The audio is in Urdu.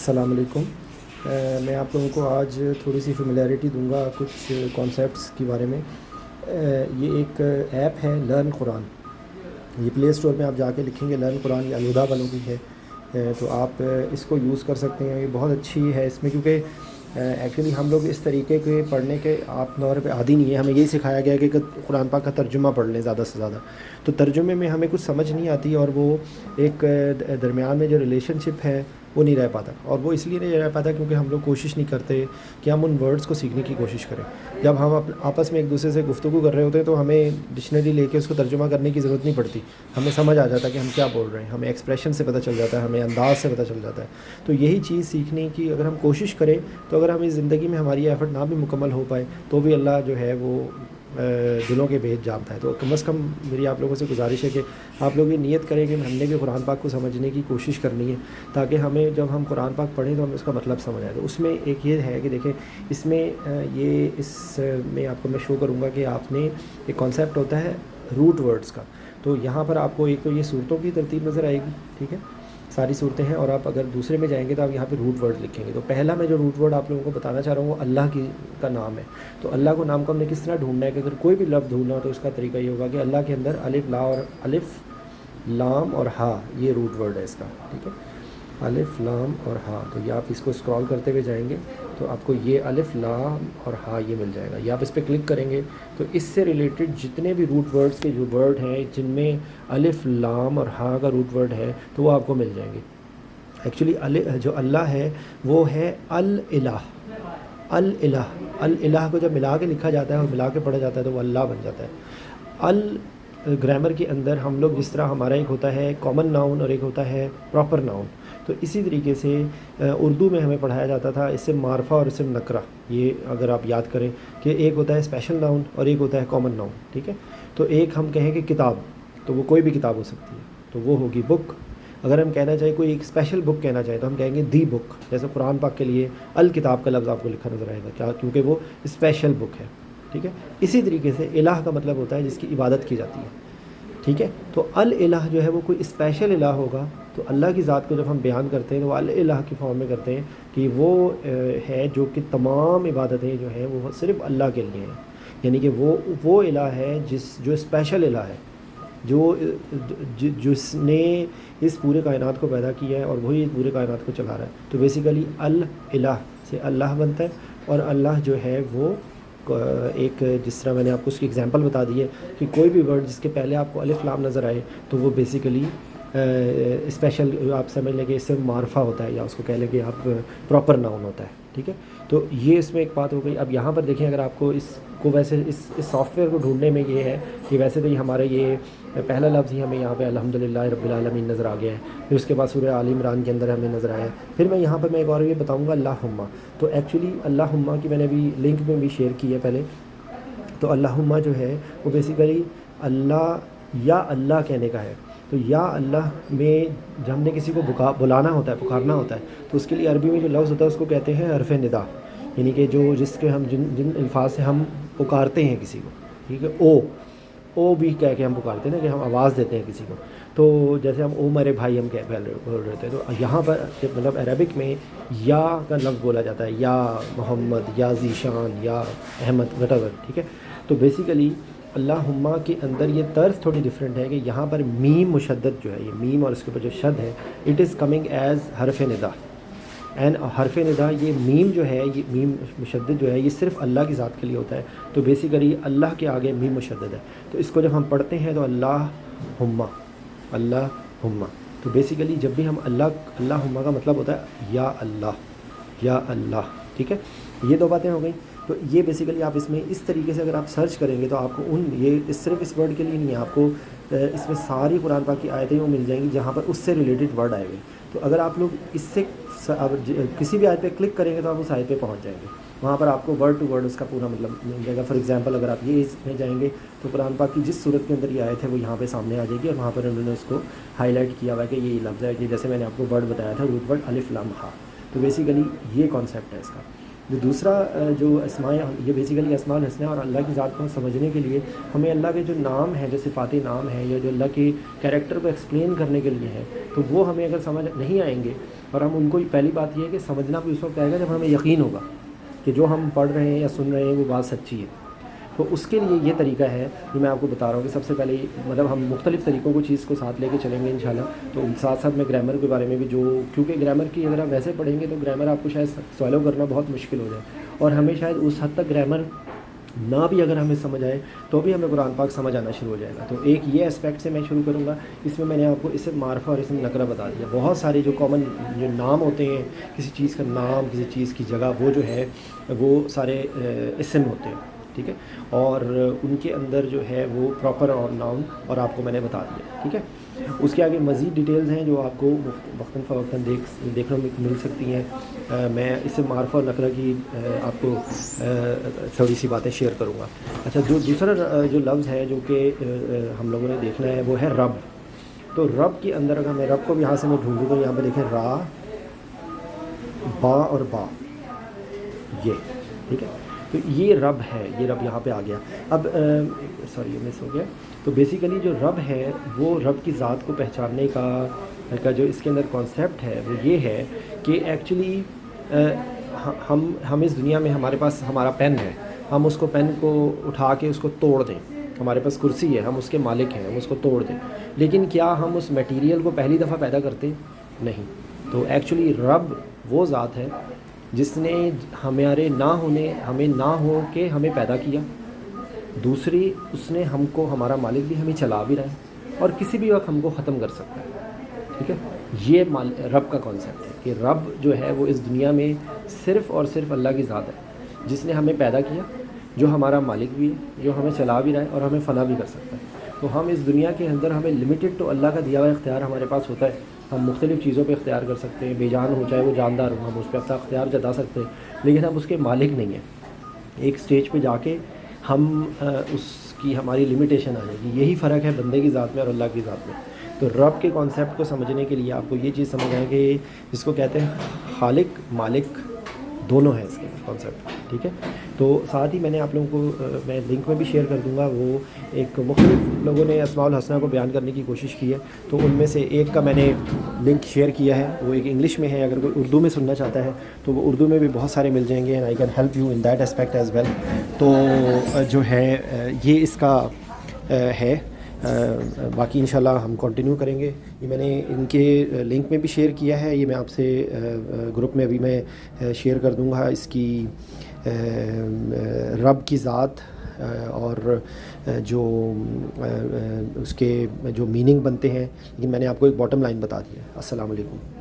السلام علیکم۔ میں آپ لوگوں کو آج تھوڑی سی فیملیرٹی دوں گا کچھ کانسیپٹس کے بارے میں۔ یہ ایک ایپ ہے لرن قرآن، یہ پلے اسٹور میں آپ جا کے لکھیں گے لرن قرآن، یہ الہدا والوں کی ہے، تو آپ اس کو یوز کر سکتے ہیں۔ یہ بہت اچھی ہے اس میں، کیونکہ ایکچولی ہم لوگ اس طریقے کے پڑھنے کے آپ طور پہ عادی نہیں ہے۔ ہمیں یہی سکھایا گیا ہے کہ قرآن پاک کا ترجمہ پڑھ لیں زیادہ سے زیادہ، تو ترجمے میں ہمیں کچھ سمجھ نہیں آتی، اور وہ ایک درمیان میں جو ریلیشن شپ ہے وہ نہیں رہ پاتا، اور وہ اس لیے نہیں رہ پاتا کیونکہ ہم لوگ کوشش نہیں کرتے کہ ہم ان ورڈز کو سیکھنے کی کوشش کریں۔ جب ہم آپس میں ایک دوسرے سے گفتگو کر رہے ہوتے ہیں تو ہمیں ڈکشنری لے کے اس کو ترجمہ کرنے کی ضرورت نہیں پڑتی، ہمیں سمجھ آ جاتا ہے کہ ہم کیا بول رہے ہیں، ہمیں ایکسپریشن سے پتہ چل جاتا ہے، ہمیں انداز سے پتہ چل جاتا ہے۔ تو یہی چیز سیکھنے کی اگر ہم کوشش کریں، تو اگر ہم اس زندگی میں ہماری ایفرٹ نہ بھی مکمل ہو پائے تو بھی اللہ جو ہے وہ دلوں کے بھید جانتا ہے۔ تو کم از کم میری آپ لوگوں سے گزارش ہے کہ آپ لوگ یہ نیت کریں کہ ہم نے بھی قرآن پاک کو سمجھنے کی کوشش کرنی ہے، تاکہ ہمیں جب ہم قرآن پاک پڑھیں تو ہمیں اس کا مطلب سمجھ آئے۔ تو اس میں ایک یہ ہے کہ دیکھیں، اس میں اس میں آپ کو میں شو کروں گا کہ آپ نے ایک کانسیپٹ ہوتا ہے روٹ ورڈز کا۔ تو یہاں پر آپ کو ایک تو یہ صورتوں کی ترتیب نظر آئے گی، ٹھیک ہے، ساری صورتیں ہیں، اور آپ اگر دوسرے میں جائیں گے تو آپ یہاں پہ روٹ ورڈ لکھیں گے۔ تو پہلا میں جو روٹ ورڈ آپ لوگوں کو بتانا چاہ رہا ہوں وہ اللہ کا نام ہے۔ تو اللہ کو نام کو ہم نے کس طرح ڈھونڈنا ہے کہ اگر کوئی بھی لفظ ڈھونڈنا ہو تو اس کا طریقہ یہ ہوگا کہ اللہ کے اندر الف لام اور ہا، یہ روٹ ورڈ ہے اس کا، ٹھیک ہے، الف لام اور ہا۔ تو یہ آپ اس کو اسکرال کرتے ہوئے جائیں گے تو آپ کو یہ الف لام اور ہا یہ مل جائے گا۔ یہ آپ اس پہ کلک کریں گے تو اس سے ریلیٹڈ جتنے بھی روٹ ورڈز کے جو ورڈ ہیں جن میں الف لام اور ہا کا روٹ ورڈ ہے تو وہ آپ کو مل جائیں گے۔ ایکچولی جو اللہ ہے وہ ہے الہ، الہ کو جب ملا کے لکھا جاتا ہے اور ملا کے پڑھا جاتا ہے تو وہ اللہ بن جاتا ہے۔ گرامر کے اندر ہم لوگ جس طرح ہمارا ایک ہوتا ہے کامن ناؤن اور ایک ہوتا ہے پراپر ناؤن، تو اسی طریقے سے اردو میں ہمیں پڑھایا جاتا تھا اسم معرفہ اور اسم نکرہ۔ یہ اگر آپ یاد کریں کہ ایک ہوتا ہے اسپیشل ناؤن اور ایک ہوتا ہے کامن ناؤن، ٹھیک ہے۔ تو ایک ہم کہیں کہ کتاب، تو وہ کوئی بھی کتاب ہو سکتی ہے، تو وہ ہوگی بک۔ اگر ہم کہنا چاہیں کوئی ایک اسپیشل بک کہنا چاہیں تو ہم کہیں گے دی بک، جیسے قرآن پاک کے لیے الکتاب کا لفظ آپ کو لکھا نظر آئے گا، کیا؟ کیونکہ وہ اسپیشل بک ہے، ٹھیک ہے۔ اسی طریقے سے الہ کا مطلب ہوتا ہے جس کی عبادت کی جاتی ہے، ٹھیک ہے۔ تو الہ جو ہے وہ کوئی اسپیشل الہ ہوگا، تو اللہ کی ذات کو جب ہم بیان کرتے ہیں تو وہ الہ کی فارم میں کرتے ہیں کہ وہ ہے جو کہ تمام عبادتیں جو ہیں وہ صرف اللہ کے لیے ہیں، یعنی کہ وہ الہ ہے جو اسپیشل الہ ہے، جس نے اس پورے کائنات کو پیدا کیا ہے اور وہی اس پورے کائنات کو چلا رہا ہے۔ تو بیسیکلی الہ سے اللہ بنتا ہے، اور اللہ جو ہے وہ ایک، جس طرح میں نے آپ کو اس کی اگزامپل بتا دی ہے کہ کوئی بھی ورڈ جس کے پہلے آپ کو الف لام نظر آئے تو وہ بیسیکلی اسپیشل آپ سمجھ لیں کہ اس سے معرفہ ہوتا ہے، یا اس کو کہہ لیں کہ آپ پراپر ناؤن ہوتا ہے، ٹھیک ہے۔ تو یہ اس میں ایک بات ہو گئی۔ اب یہاں پر دیکھیں، اگر آپ کو اس کو ویسے اس سافٹ ویئر کو ڈھونڈنے میں یہ ہے کہ ویسے تو یہ ہمارا یہ پہلا لفظ ہی ہمیں یہاں پہ الحمدللہ رب العالمین نظر آ گیا ہے، پھر اس کے بعد سورہ آل عمران کے اندر ہمیں نظر آیا ہے، پھر میں یہاں پر میں ایک اور یہ بتاؤں گا اللہم۔ تو ایکچولی اللہم کی میں نے بھی لنک میں بھی شیئر کی ہے پہلے۔ تو اللہم جو ہے وہ بیسیکلی اللہ یا اللہ کہنے کا ہے۔ تو یا اللہ میں جب ہم نے کسی کو بلانا ہوتا ہے، پکارنا ہوتا ہے، تو اس کے لیے عربی میں جو لفظ ہوتا ہے اس کو کہتے ہیں حرف ندا، یعنی کہ جس کے ہم جن الفاظ سے ہم پکارتے ہیں کسی کو، ٹھیک ہے۔ او بھی کہہ کے ہم پکارتے ہیں نا، کہ ہم آواز دیتے ہیں کسی کو۔ تو جیسے ہم او میرے بھائی ہم بول رہے تھے، تو یہاں پر مطلب عربک میں یا کا لفظ بولا جاتا ہے، یا محمد، یا ذیشان، یا احمد، وٹ ایور، ٹھیک ہے۔ تو بیسیکلی اللہم کے اندر یہ طرز تھوڑی ڈفرینٹ ہے کہ یہاں پر میم مشدد جو ہے، یہ میم اور اس کے اوپر جو شد ہے، اٹ از کمنگ ایز حرف ندا، اینڈ حرف ندا، یہ میم جو ہے، یہ میم مشدد جو ہے یہ صرف اللہ کی ذات کے لیے ہوتا ہے۔ تو بیسیکلی اللہ کے آگے میم مشدد ہے، تو اس کو جب ہم پڑھتے ہیں تو اللہم، تو بیسیکلی جب بھی ہم اللہم کا مطلب ہوتا ہے یا اللہ، ٹھیک ہے۔ یہ دو باتیں ہو گئیں۔ تو یہ بیسیکلی آپ اس میں اس طریقے سے اگر آپ سرچ کریں گے تو آپ کو یہ صرف اس ورڈ کے لیے نہیں ہے، آپ کو اس میں ساری قرآن پاک کی آیتیں وہ مل جائیں گی جہاں پر اس سے ریلیٹڈ ورڈ آئے ہوئے۔ تو اگر آپ لوگ اس سے کسی بھی آیت پہ کلک کریں گے تو آپ اس آیت پہ پہنچ جائیں گے، وہاں پر آپ کو ورڈ ٹو ورڈ اس کا پورا مطلب مل جائے گا۔ فار ایگزامپل اگر آپ یہ اس میں جائیں گے تو قرآن پاک کی جس صورت کے اندر یہ آیت ہے وہ یہاں پہ سامنے آ جائے گی، اور وہاں پر انہوں نے اس کو ہائی لائٹ کیا ہوا ہے کہ یہ لفظ ہے، کہ جیسے میں نے آپ کو ورڈ بتایا تھا روٹ ورڈ الف لام ہا۔ تو بیسیکلی یہ کانسیپٹ ہے اس کا۔ جو دوسرا جو اسماء، یہ بیسیکلی اسماء الحسنہ اور اللہ کی ذات کو سمجھنے کے لیے ہمیں اللہ کے جو نام ہیں، جو صفاتی نام ہیں یا جو اللہ کے کیریکٹر کو ایکسپلین کرنے کے لیے ہیں، تو وہ ہمیں اگر سمجھ نہیں آئیں گے، اور ہم ان کو پہلی بات یہ ہے کہ سمجھنا بھی اس وقت آئے گا جب ہمیں یقین ہوگا کہ جو ہم پڑھ رہے ہیں یا سن رہے ہیں وہ بات سچی ہے. تو اس کے لیے یہ طریقہ ہے جو میں آپ کو بتا رہا ہوں کہ سب سے پہلے مطلب ہم مختلف طریقوں کو چیز کو ساتھ لے کے چلیں گے انشاءاللہ. تو ساتھ ساتھ میں گرامر کے بارے میں بھی، جو کیونکہ گرامر کی اگر آپ ویسے پڑھیں گے تو گرامر آپ کو شاید سوالو کرنا بہت مشکل ہو جائے، اور ہمیں شاید اس حد تک گرامر نہ بھی اگر ہمیں سمجھ آئے تو بھی ہمیں قرآن پاک سمجھ آنا شروع ہو جائے گا. تو ایک یہ اسپیکٹ سے میں شروع کروں گا. اس میں نے آپ کو اسم معرفہ اور اسم نکرہ بتا دیا. بہت سارے جو کامن جو نام ہوتے ہیں، کسی چیز کا نام، کسی چیز کی جگہ، وہ جو ہے وہ سارے اسم ہوتے ہیں، ٹھیک ہے، اور ان کے اندر جو ہے وہ پراپر اور ناؤن اور آپ کو میں نے بتا دیا، ٹھیک ہے. اس کے آگے مزید ڈیٹیلز ہیں جو آپ کو وقتاً فوقتاً دیکھنے میں مل سکتی ہیں. میں اس معرفہ اور نقرہ کی آپ کو تھوڑی سی باتیں شیئر کروں گا. اچھا، جو دوسرا جو لفظ ہے جو کہ ہم لوگوں نے دیکھنا ہے وہ ہے رب. تو رب کے اندر اگر میں رب کو بھی یہاں سے میں ڈھونڈوں تو یہاں پہ دیکھیں را، با اور با، یہ ٹھیک ہے. تو یہ رب ہے، یہ رب یہاں پہ آ گیا. اب سوری یہ مس ہو گیا. تو بیسیکلی جو رب ہے وہ رب کی ذات کو پہچاننے کا جو اس کے اندر کانسیپٹ ہے وہ یہ ہے کہ ایکچولی ہم اس دنیا میں، ہمارے پاس ہمارا پین ہے، ہم اس کو پین کو اٹھا کے اس کو توڑ دیں. ہمارے پاس کرسی ہے، ہم اس کے مالک ہیں، ہم اس کو توڑ دیں. لیکن کیا ہم اس میٹیریل کو پہلی دفعہ پیدا کرتے؟ نہیں. تو ایکچولی رب وہ ذات ہے جس نے ہمارے نہ ہونے، ہمیں نہ ہو کے ہمیں پیدا کیا. دوسری، اس نے ہم کو، ہمارا مالک بھی ہمیں چلا بھی رہا ہے اور کسی بھی وقت ہم کو ختم کر سکتا ہے، ٹھیک ہے. یہ رب کا کانسیپٹ ہے کہ رب جو ہے وہ اس دنیا میں صرف اور صرف اللہ کی ذات ہے جس نے ہمیں پیدا کیا، جو ہمارا مالک بھی ہے، جو ہمیں چلا بھی رہا ہے اور ہمیں فنا بھی کر سکتا ہے. تو ہم اس دنیا کے اندر، ہمیں لمیٹڈ تو اللہ کا دیا ہوا اختیار ہمارے پاس ہوتا ہے. ہم مختلف چیزوں پہ اختیار کر سکتے ہیں، بے جان ہو چاہے وہ جاندار ہو، ہم اس پہ اپنا اختیار جتا سکتے ہیں، لیکن ہم اس کے مالک نہیں ہیں. ایک سٹیج پہ جا کے ہم اس کی ہماری لمیٹیشن آ جائے گی. یہی فرق ہے بندے کی ذات میں اور اللہ کی ذات میں. تو رب کے کانسیپٹ کو سمجھنے کے لیے آپ کو یہ چیز سمجھ آئے کہ جس کو کہتے ہیں خالق مالک دونوں ہیں اس کے کانسیپٹ، ٹھیک ہے. تو ساتھ ہی میں نے آپ لوگوں کو میں لنک میں بھی شیئر کر دوں گا. وہ ایک مختلف لوگوں نے اسماء الحسنہ کو بیان کرنے کی کوشش کی ہے. تو ان میں سے ایک کا میں نے لنک شیئر کیا ہے، وہ ایک انگلش میں ہے. اگر کوئی اردو میں سننا چاہتا ہے تو وہ اردو میں بھی بہت سارے مل جائیں گے. And I can help you in that aspect as well. تو جو ہے یہ اس کا ہے. باقی انشاءاللہ ہم کنٹینیو کریں گے. یہ میں نے ان کے لنک میں بھی شیئر کیا ہے. یہ میں آپ سے گروپ میں ابھی میں شیئر کر دوں گا اس کی رب کی ذات اور جو اس کے جو میننگ بنتے ہیں. لیکن میں نے آپ کو ایک باٹم لائن بتا دی ہے. السلام علیکم.